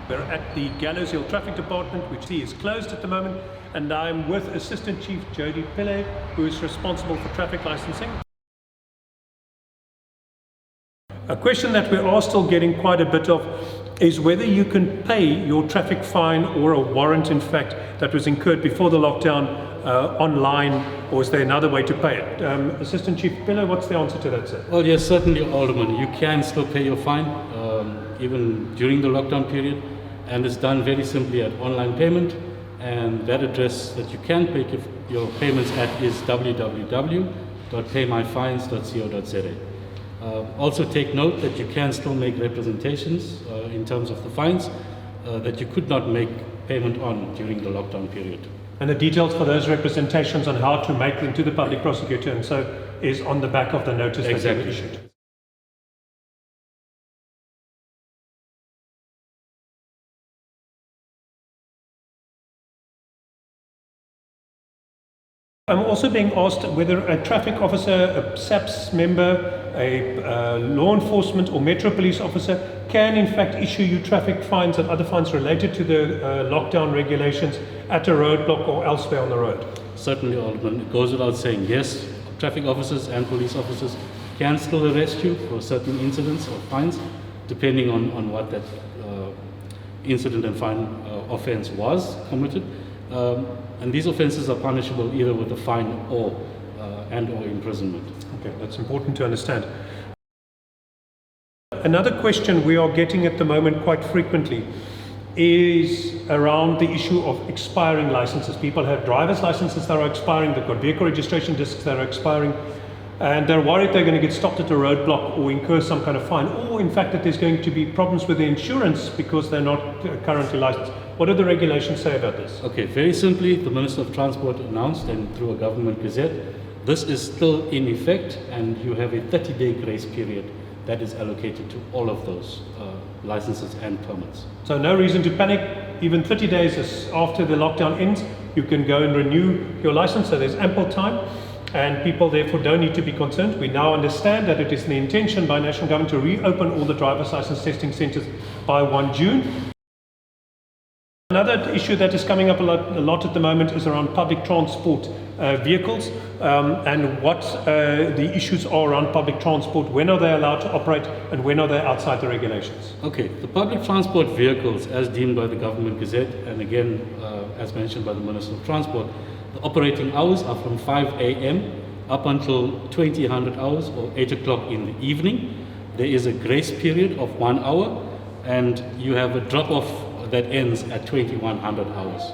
We're at the Gallows Hill Traffic Department, which is closed at the moment, and I'm with Assistant Chief Jody Pillay, who is responsible for traffic licensing. A question that we are still getting quite a bit of is whether you can pay your traffic fine or a warrant, in fact, that was incurred before the lockdown online, or is there another way to pay it? Assistant Chief Pillay, what's the answer to that, sir? Well, yes, certainly, Alderman. You can still pay your fine, even during the lockdown period, and it's done very simply at online payment, and that address that you can pay your payments at is www.paymyfines.co.za. Also take note that you can still make representations in terms of the fines that you could not make payment on during the lockdown period. And the details for those representations on how to make them to the public prosecutor and so is on the back of the notice that you issued. I'm also being asked whether a traffic officer, a SAPS member, a law enforcement or Metro Police officer can in fact issue you traffic fines and other fines related to the lockdown regulations at a roadblock or elsewhere on the road. Certainly, Alderman. It goes without saying, yes, traffic officers and police officers can still arrest you for certain incidents or fines, depending on what that incident and fine offence was committed. And these offences are punishable either with a fine or and/or imprisonment. Okay, that's important to understand. Another question we are getting at the moment quite frequently is around the issue of expiring licenses. People have driver's licenses that are expiring, they've got vehicle registration discs that are expiring, and they're worried they're going to get stopped at a roadblock or incur some kind of fine, or in fact that there's going to be problems with the insurance because they're not currently licensed. What do the regulations say about this? Okay, very simply, the Minister of Transport announced, and through a government gazette, this is still in effect, and you have a 30-day grace period that is allocated to all of those licenses and permits. So no reason to panic. Even 30 days after the lockdown ends, you can go and renew your license, so there's ample time. And people therefore don't need to be concerned. We now understand that it is the intention by national government to reopen all the driver's license testing centres by 1 June. Another issue that is coming up a lot at the moment is around public transport vehicles and what the issues are around public transport. When are they allowed to operate and when are they outside the regulations? Okay, the public transport vehicles as deemed by the government gazette, and again as mentioned by the Minister of Transport, the operating hours are from 5 a.m. up until 2000 hours or 8 o'clock in the evening. There is a grace period of 1 hour and you have a drop-off that ends at 2100 hours.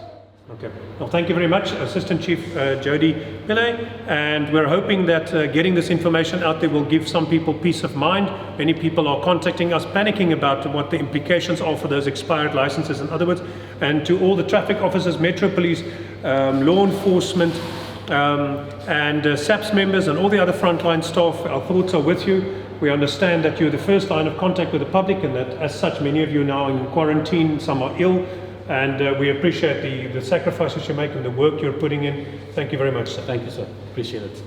Okay. Well, thank you very much, Assistant Chief Jody Pillay, and we're hoping that getting this information out there will give some people peace of mind. Many people are contacting us, panicking about what the implications are for those expired licenses, in other words. And to all the traffic officers, Metro Police, law enforcement, and SAPS members and all the other frontline staff, our thoughts are with you. We understand that you're the first line of contact with the public and that as such many of you are now in quarantine, some are ill, and we appreciate the sacrifices you make and the work you're putting in. Thank you very much, sir. Thank you, sir. Appreciate it.